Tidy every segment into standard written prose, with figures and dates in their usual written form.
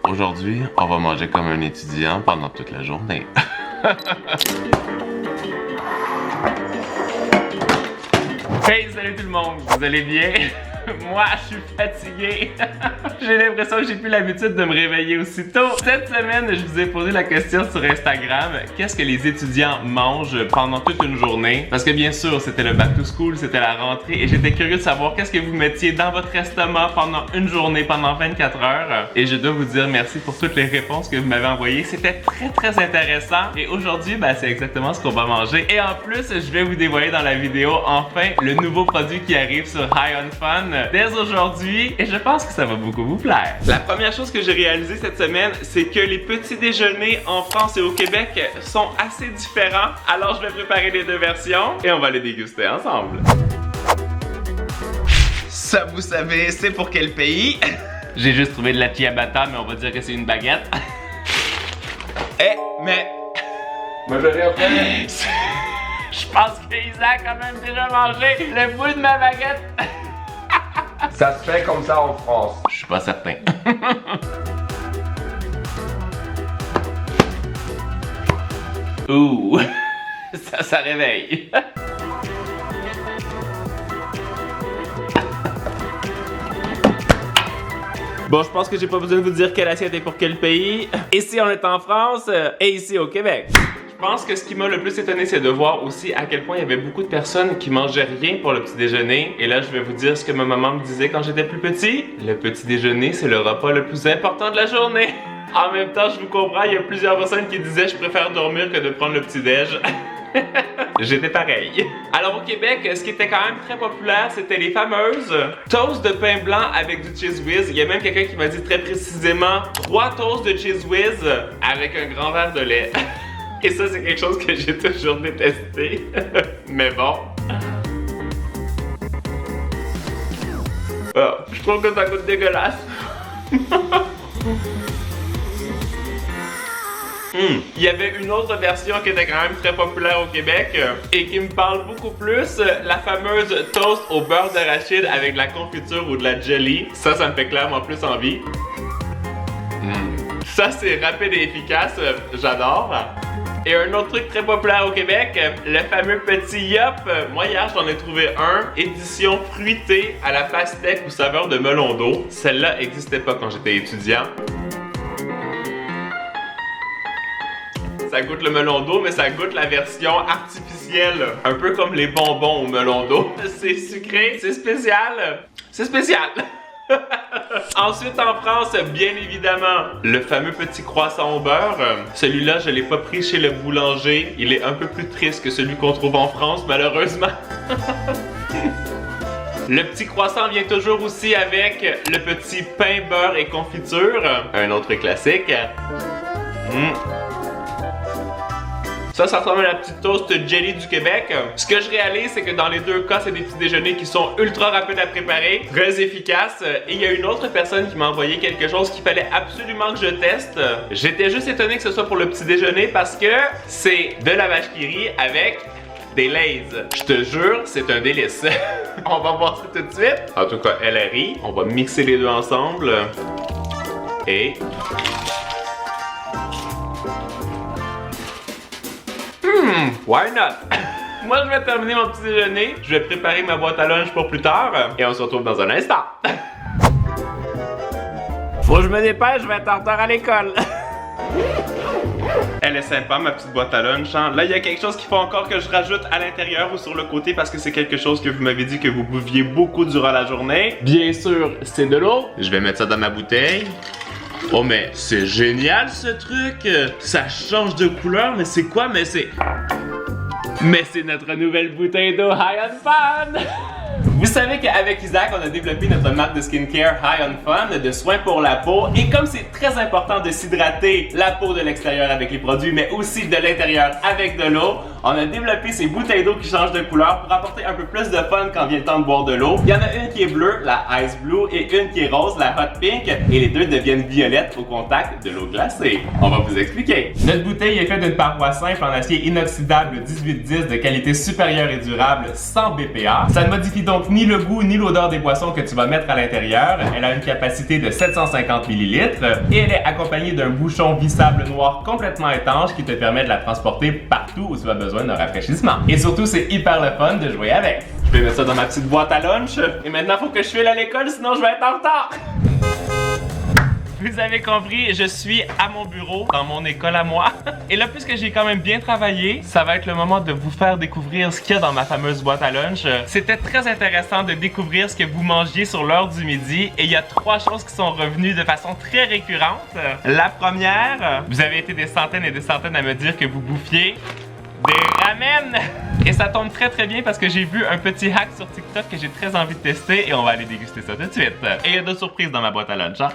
Aujourd'hui, on va manger comme un étudiant pendant toute la journée. Hey, salut tout le monde, vous allez bien? Moi, je suis fatigué. J'ai l'impression que j'ai plus l'habitude de me réveiller aussitôt. Cette semaine, je vous ai posé la question sur Instagram. Qu'est-ce que les étudiants mangent pendant toute une journée? Parce que bien sûr, c'était le back to school, c'était la rentrée et j'étais curieux de savoir qu'est-ce que vous mettiez dans votre estomac pendant une journée, pendant 24 heures. Et je dois vous dire merci pour toutes les réponses que vous m'avez envoyées. C'était très intéressant. Et aujourd'hui, c'est exactement ce qu'on va manger. Et en plus, je vais vous dévoiler dans la vidéo, enfin, le nouveau produit qui arrive sur High on Fun dès aujourd'hui et je pense que ça va beaucoup vous plaire. La première chose que j'ai réalisée cette semaine, c'est que les petits déjeuners en France et au Québec sont assez différents. Alors je vais préparer les deux versions et on va les déguster ensemble. Ça, vous savez, c'est pour quel pays? J'ai juste trouvé de la ciabatta, mais on va dire que c'est une baguette. Mais... Moi j'ai rien fait. Je pense que Isaac a même déjà mangé le bout de ma baguette. Ça se fait comme ça en France. Je suis pas certain. Ouh, ça réveille. Bon, je pense que j'ai pas besoin de vous dire quelle assiette est pour quel pays. Ici, on est en France et ici au Québec. Je pense que ce qui m'a le plus étonné, c'est de voir aussi à quel point il y avait beaucoup de personnes qui mangeaient rien pour le petit déjeuner. Et là, je vais vous dire ce que ma maman me disait quand j'étais plus petit. Le petit déjeuner, c'est le repas le plus important de la journée. En même temps, je vous comprends, il y a plusieurs personnes qui disaient « Je préfère dormir que de prendre le petit-déj ». J'étais pareil. Alors au Québec, ce qui était quand même très populaire, c'était les fameuses toasts de pain blanc avec du Cheez Whiz. Il y a même quelqu'un qui m'a dit très précisément 3 toasts de Cheez Whiz avec un grand verre de lait. Et ça, c'est quelque chose que j'ai toujours détesté. Mais bon. Oh, je trouve que ça goûte dégueulasse. Il y avait une autre version qui était quand même très populaire au Québec et qui me parle beaucoup plus, la fameuse toast au beurre d'arachide avec de la confiture ou de la jelly. Ça me fait clairement plus envie. Ça, c'est rapide et efficace, j'adore. Et un autre truc très populaire au Québec, le fameux petit Yop. Moi hier j'en ai trouvé un, édition fruitée à la pastèque ou saveur de melon d'eau. Celle-là n'existait pas quand j'étais étudiant. Ça goûte le melon d'eau, mais ça goûte la version artificielle. Un peu comme les bonbons au melon d'eau. C'est sucré, c'est spécial. C'est spécial. Ensuite en France, bien évidemment, le fameux petit croissant au beurre. Celui-là, je l'ai pas pris chez le boulanger. Il est un peu plus triste que celui qu'on trouve en France, malheureusement. Le petit croissant vient toujours aussi avec le petit pain, beurre et confiture. Un autre classique. Ça ressemble à la petite toast jelly du Québec. Ce que je réalise, c'est que dans les deux cas, c'est des petits déjeuners qui sont ultra rapides à préparer, très efficaces. Et il y a une autre personne qui m'a envoyé quelque chose qu'il fallait absolument que je teste. J'étais juste étonné que ce soit pour le petit déjeuner parce que c'est de la vache qui rit avec des Lay's. Je te jure, c'est un délice. On va voir ça tout de suite. En tout cas, elle rit. On va mixer les deux ensemble. Et... why not? Moi, je vais terminer mon petit déjeuner. Je vais préparer ma boîte à lunch pour plus tard. Et on se retrouve dans un instant. Faut que je me dépêche, je vais être en retard à l'école. Elle est sympa, ma petite boîte à lunch. Hein? Là, il y a quelque chose qu'il faut encore que je rajoute à l'intérieur ou sur le côté parce que c'est quelque chose que vous m'avez dit que vous buviez beaucoup durant la journée. Bien sûr, c'est de l'eau. Je vais mettre ça dans ma bouteille. Oh mais c'est génial ce truc! Ça change de couleur, mais c'est quoi? Mais c'est notre nouvelle bouteille d'eau High on Fun! Vous savez qu'avec Isaac, on a développé notre marque de skincare High on Fun, de soins pour la peau. Et comme c'est très important de s'hydrater la peau de l'extérieur avec les produits, mais aussi de l'intérieur avec de l'eau, On a développé ces bouteilles d'eau qui changent de couleur pour apporter un peu plus de fun quand vient le temps de boire de l'eau. Il y en a une qui est bleue, la Ice Blue, et une qui est rose, la Hot Pink, et les deux deviennent violettes au contact de l'eau glacée. On va vous expliquer. Notre bouteille est faite d'une paroi simple en acier inoxydable 1810 de qualité supérieure et durable, sans BPA. Ça ne modifie donc ni le goût ni l'odeur des boissons que tu vas mettre à l'intérieur. Elle a une capacité de 750 ml et elle est accompagnée d'un bouchon vissable noir complètement étanche qui te permet de la transporter partout où tu as besoin d'un rafraîchissement. Et surtout, c'est hyper le fun de jouer avec. Je vais mettre ça dans ma petite boîte à lunch. Et maintenant, il faut que je file à l'école, sinon je vais être en retard. Vous avez compris, je suis à mon bureau, dans mon école à moi. Et là, puisque j'ai quand même bien travaillé, ça va être le moment de vous faire découvrir ce qu'il y a dans ma fameuse boîte à lunch. C'était très intéressant de découvrir ce que vous mangiez sur l'heure du midi. Et il y a 3 choses qui sont revenues de façon très récurrente. La première, vous avez été des centaines et des centaines à me dire que vous bouffiez des ramen! Et ça tombe très très bien parce que j'ai vu un petit hack sur TikTok que j'ai très envie de tester et on va aller déguster ça tout de suite. Et il y a 2 surprises dans ma boîte à lunch, hein?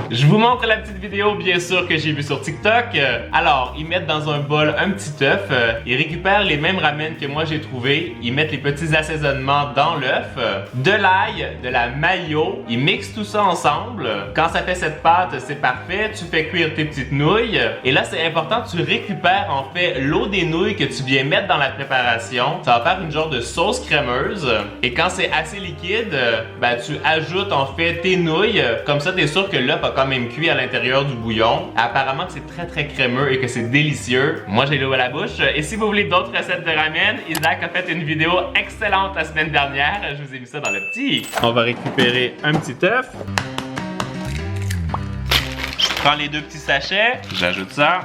Je vous montre la petite vidéo bien sûr que j'ai vue sur TikTok. Alors, ils mettent dans un bol un petit œuf, ils récupèrent les mêmes ramen que moi j'ai trouvé, ils mettent les petits assaisonnements dans l'œuf, de l'ail, de la mayo, ils mixent tout ça ensemble. Quand ça fait cette pâte, c'est parfait, tu fais cuire tes petites nouilles. Et là, c'est important, tu récupères en fait l'eau des nouilles que tu viens mettre dans la préparation. Ça va faire une genre de sauce crémeuse. Et quand c'est assez liquide, ben, tu ajoutes en fait tes nouilles. Comme ça, t'es sûr que l'œuf a quand même cuit à l'intérieur du bouillon. Apparemment que c'est très très crémeux et que c'est délicieux. Moi, j'ai l'eau à la bouche. Et si vous voulez d'autres recettes de ramen, Isaac a fait une vidéo excellente la semaine dernière. Je vous ai mis ça dans le petit. On va récupérer un petit œuf. Je prends les 2 petits sachets. J'ajoute ça.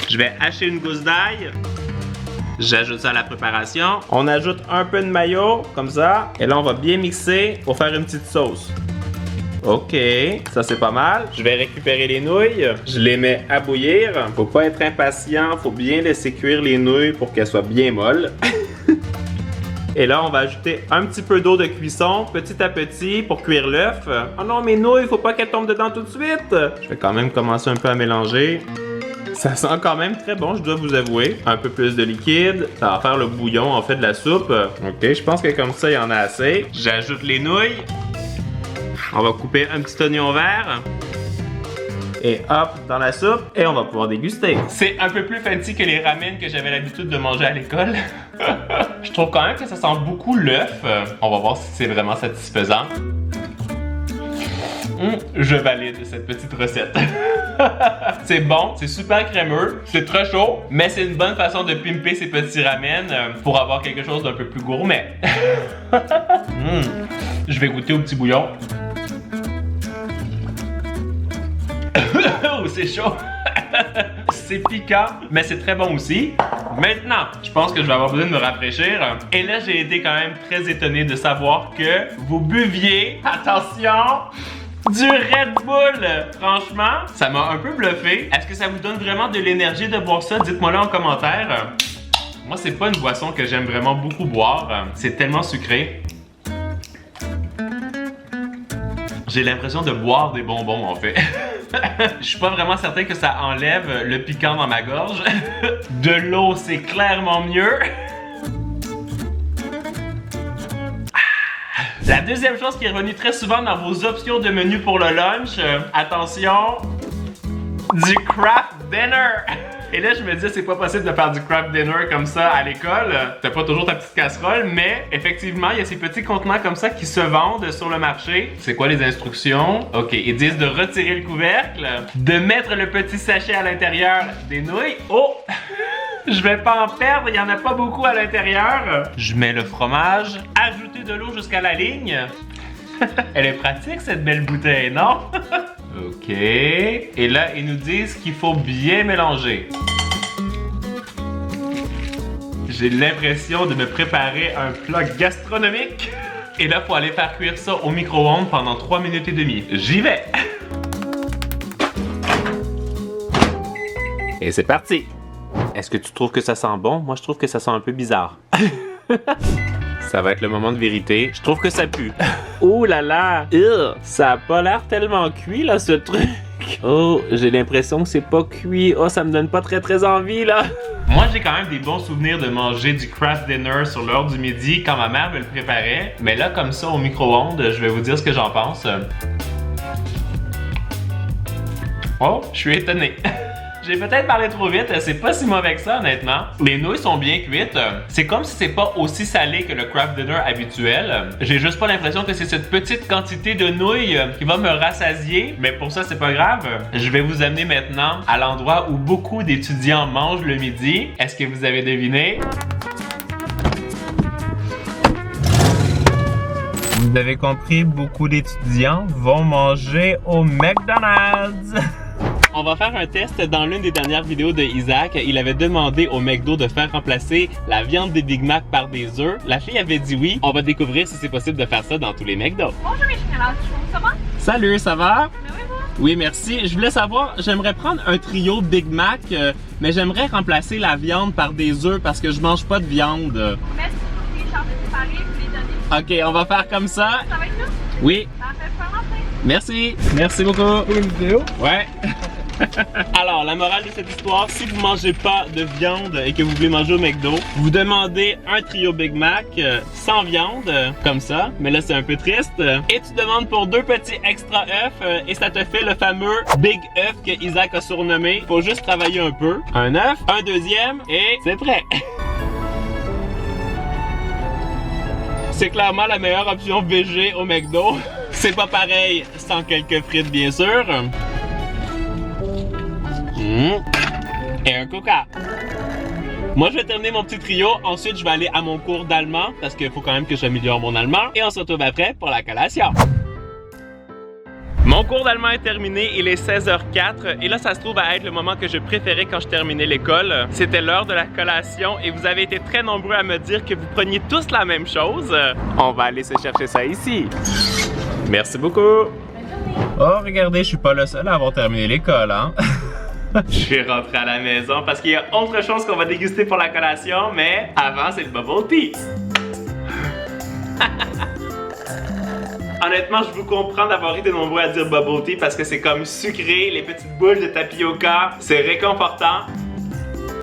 Je vais hacher une gousse d'ail. J'ajoute ça à la préparation. On ajoute un peu de mayo, comme ça. Et là, on va bien mixer pour faire une petite sauce. Ok, ça c'est pas mal. Je vais récupérer les nouilles. Je les mets à bouillir. Faut pas être impatient, faut bien laisser cuire les nouilles pour qu'elles soient bien molles. Et là, on va ajouter un petit peu d'eau de cuisson, petit à petit, pour cuire l'œuf. Oh non, mes nouilles, faut pas qu'elles tombent dedans tout de suite. Je vais quand même commencer un peu à mélanger. Ça sent quand même très bon, je dois vous avouer. Un peu plus de liquide, ça va faire le bouillon en fait de la soupe. Ok, je pense que comme ça, il y en a assez. J'ajoute les nouilles. On va couper un petit oignon vert. Et hop, dans la soupe, et on va pouvoir déguster. C'est un peu plus fancy que les ramen que j'avais l'habitude de manger à l'école. Je trouve quand même que ça sent beaucoup l'œuf. On va voir si c'est vraiment satisfaisant. Je valide cette petite recette. C'est bon, c'est super crémeux, c'est très chaud, mais c'est une bonne façon de pimper ces petits ramen pour avoir quelque chose d'un peu plus gourmet. Je vais goûter au petit bouillon. Oh, c'est chaud. C'est piquant, mais c'est très bon aussi. Maintenant, je pense que je vais avoir besoin de me rafraîchir. Et là, j'ai été quand même très étonné de savoir que vous buviez, attention, du Red Bull. Franchement, ça m'a un peu bluffé. Est-ce que ça vous donne vraiment de l'énergie de boire ça? Dites-moi là en commentaire. Moi, c'est pas une boisson que j'aime vraiment beaucoup boire. C'est tellement sucré. J'ai l'impression de boire des bonbons en fait. Je suis pas vraiment certain que ça enlève le piquant dans ma gorge. De l'eau, c'est clairement mieux. La deuxième chose qui est revenue très souvent dans vos options de menu pour le lunch, attention, du craft dinner. Et là, je me dis, c'est pas possible de faire du craft dinner comme ça à l'école. T'as pas toujours ta petite casserole, mais effectivement, il y a ces petits contenants comme ça qui se vendent sur le marché. C'est quoi les instructions? Ok, ils disent de retirer le couvercle, de mettre le petit sachet à l'intérieur des nouilles. Oh! Je vais pas en perdre, il y en a pas beaucoup à l'intérieur. Je mets le fromage, ajouter de l'eau jusqu'à la ligne. Elle est pratique cette belle bouteille, non? Ok. Et là, ils nous disent qu'il faut bien mélanger. J'ai l'impression de me préparer un plat gastronomique. Et là, il faut aller faire cuire ça au micro-ondes pendant 3 minutes et demie. J'y vais! Et c'est parti! Est-ce que tu trouves que ça sent bon? Moi, je trouve que ça sent un peu bizarre. Ça va être le moment de vérité. Je trouve que ça pue. Oh là là! Ça a pas l'air tellement cuit, là, ce truc. Oh, j'ai l'impression que c'est pas cuit. Oh, ça me donne pas très envie là. Moi, j'ai quand même des bons souvenirs de manger du craft dinner sur l'heure du midi quand ma mère me le préparait. Mais là, comme ça, au micro-ondes, je vais vous dire ce que j'en pense. Oh, je suis étonné. J'ai peut-être parlé trop vite, c'est pas si mauvais que ça honnêtement. Les nouilles sont bien cuites. C'est comme si c'est pas aussi salé que le craft dinner habituel. J'ai juste pas l'impression que c'est cette petite quantité de nouilles qui va me rassasier. Mais pour ça, c'est pas grave. Je vais vous amener maintenant à l'endroit où beaucoup d'étudiants mangent le midi. Est-ce que vous avez deviné? Vous avez compris, beaucoup d'étudiants vont manger au McDonald's. On va faire un test dans l'une des dernières vidéos de Isaac. Il avait demandé au McDo de faire remplacer la viande des Big Mac par des œufs. La fille avait dit oui. On va découvrir si c'est possible de faire ça dans tous les McDo. Bonjour mes chiens, ça va? Salut, ça va? Mais oui, moi. Oui, merci. Je voulais savoir, j'aimerais prendre un trio Big Mac, mais j'aimerais remplacer la viande par des œufs parce que je mange pas de viande. Mais si vous chargez séparés, vous les donnez. Ok, on va faire comme ça. Ça va être nous? Oui. Parfait, faire l'entrée. Merci. Merci beaucoup. Pour une vidéo? Ouais. Alors, la morale de cette histoire, si vous mangez pas de viande et que vous voulez manger au McDo, vous demandez un trio Big Mac sans viande, comme ça, mais là c'est un peu triste, et tu demandes pour 2 petits extra œufs et ça te fait le fameux Big œuf que Isaac a surnommé. Faut juste travailler un peu. Un œuf, un deuxième et c'est prêt. C'est clairement la meilleure option VG au McDo. C'est pas pareil sans quelques frites bien sûr. Et un coca. Moi, je vais terminer mon petit trio. Ensuite, je vais aller à mon cours d'allemand parce qu'il faut quand même que j'améliore mon allemand. Et on se retrouve après pour la collation. Mon cours d'allemand est terminé, il est 16h04 et là ça se trouve à être le moment que je préférais quand je terminais l'école. C'était l'heure de la collation et vous avez été très nombreux à me dire que vous preniez tous la même chose. On va aller se chercher ça ici. Merci beaucoup. Oh, regardez, je suis pas le seul à avoir terminé l'école, hein? Je suis rentré à la maison parce qu'il y a autre chose qu'on va déguster pour la collation, mais avant c'est le bubble tea. Honnêtement, je vous comprends d'avoir été nombreux à dire bubble tea parce que c'est comme sucré, les petites boules de tapioca, c'est réconfortant.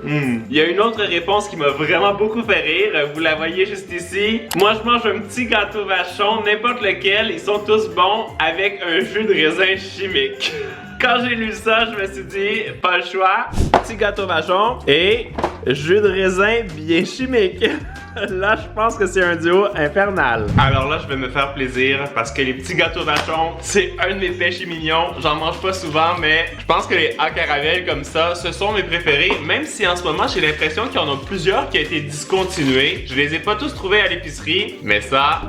Il y a une autre réponse qui m'a vraiment beaucoup fait rire, vous la voyez juste ici. Moi je mange un petit gâteau vachon, n'importe lequel, ils sont tous bons avec un jus de raisin chimique. Quand j'ai lu ça, je me suis dit, pas le choix, petit gâteau vachon et jus de raisin bien chimique. Là, je pense que c'est un duo infernal. Alors là, je vais me faire plaisir parce que les petits gâteaux vachon, c'est un de mes péchés mignons. J'en mange pas souvent, mais je pense que les à caramel comme ça, ce sont mes préférés. Même si en ce moment, j'ai l'impression qu'il y en a plusieurs qui ont été discontinués. Je les ai pas tous trouvés à l'épicerie, mais ça...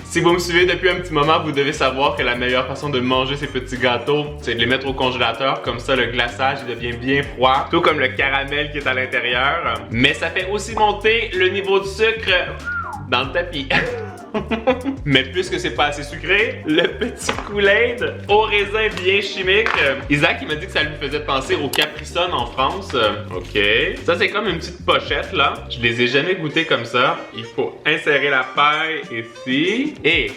Si vous me suivez depuis un petit moment, vous devez savoir que la meilleure façon de manger ces petits gâteaux, c'est de les mettre au congélateur. Comme ça, le glaçage il devient bien froid, tout comme le caramel qui est à l'intérieur. Mais ça fait aussi monter le niveau de sucre dans le tapis. Mais puisque c'est pas assez sucré, le petit Kool-Aid au raisin bien chimique. Isaac il m'a dit que ça lui faisait penser au Capri Sun en France. Ok. Ça c'est comme une petite pochette là. Je les ai jamais goûtés comme ça. Il faut insérer la paille ici. Et...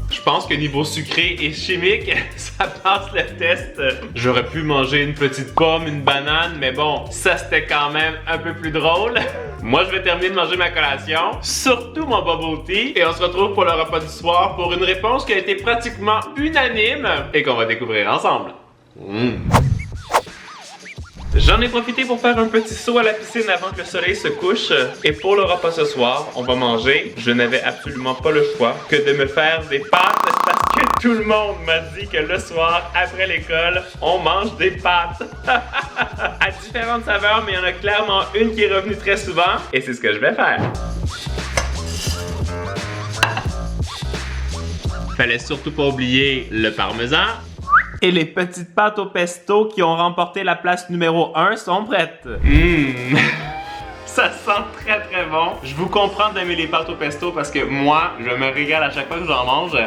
je pense que niveau sucré et chimique, ça passe le test. J'aurais pu manger une petite pomme, une banane, mais bon, ça c'était quand même un peu plus drôle. Moi, je vais terminer de manger ma collation, surtout mon bubble tea, et on se retrouve pour le repas du soir pour une réponse qui a été pratiquement unanime et qu'on va découvrir ensemble. J'en ai profité pour faire un petit saut à la piscine avant que le soleil se couche. Et pour le repas ce soir, on va manger. Je n'avais absolument pas le choix que de me faire des pâtes parce que tout le monde m'a dit que le soir, après l'école, on mange des pâtes. À différentes saveurs, mais il y en a clairement une qui est revenue très souvent. Et c'est ce que je vais faire. Fallait surtout pas oublier le parmesan. Et les petites pâtes au pesto qui ont remporté la place numéro 1 sont prêtes. Ça sent très très bon. Je vous comprends d'aimer les pâtes au pesto parce que moi, je me régale à chaque fois que j'en mange.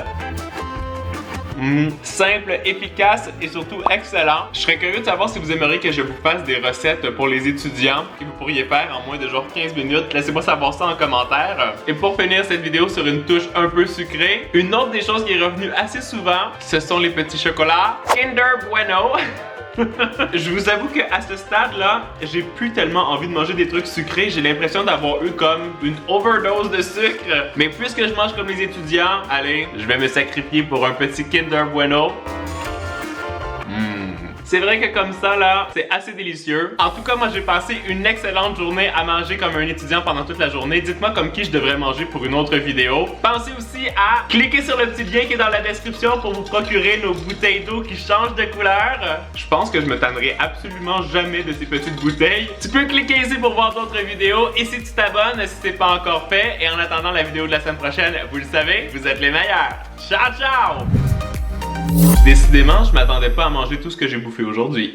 Simple, efficace et surtout excellent. Je serais curieux de savoir si vous aimeriez que je vous fasse des recettes pour les étudiants que vous pourriez faire en moins de genre 15 minutes. Laissez-moi savoir ça en commentaire. Et pour finir cette vidéo sur une touche un peu sucrée, une autre des choses qui est revenue assez souvent, ce sont les petits chocolats Kinder Bueno. Je vous avoue qu'à ce stade-là, j'ai plus tellement envie de manger des trucs sucrés. J'ai l'impression d'avoir eu comme une overdose de sucre. Mais puisque je mange comme les étudiants, allez, je vais me sacrifier pour un petit Kinder Bueno. C'est vrai que comme ça là, c'est assez délicieux. En tout cas, moi j'ai passé une excellente journée à manger comme un étudiant pendant toute la journée. Dites-moi comme qui je devrais manger pour une autre vidéo. Pensez aussi à cliquer sur le petit lien qui est dans la description pour vous procurer nos bouteilles d'eau qui changent de couleur. Je pense que je me tannerai absolument jamais de ces petites bouteilles. Tu peux cliquer ici pour voir d'autres vidéos et si tu t'abonnes, si c'est pas encore fait. Et en attendant la vidéo de la semaine prochaine, vous le savez, vous êtes les meilleurs. Ciao ciao! Décidément, je m'attendais pas à manger tout ce que j'ai bouffé aujourd'hui.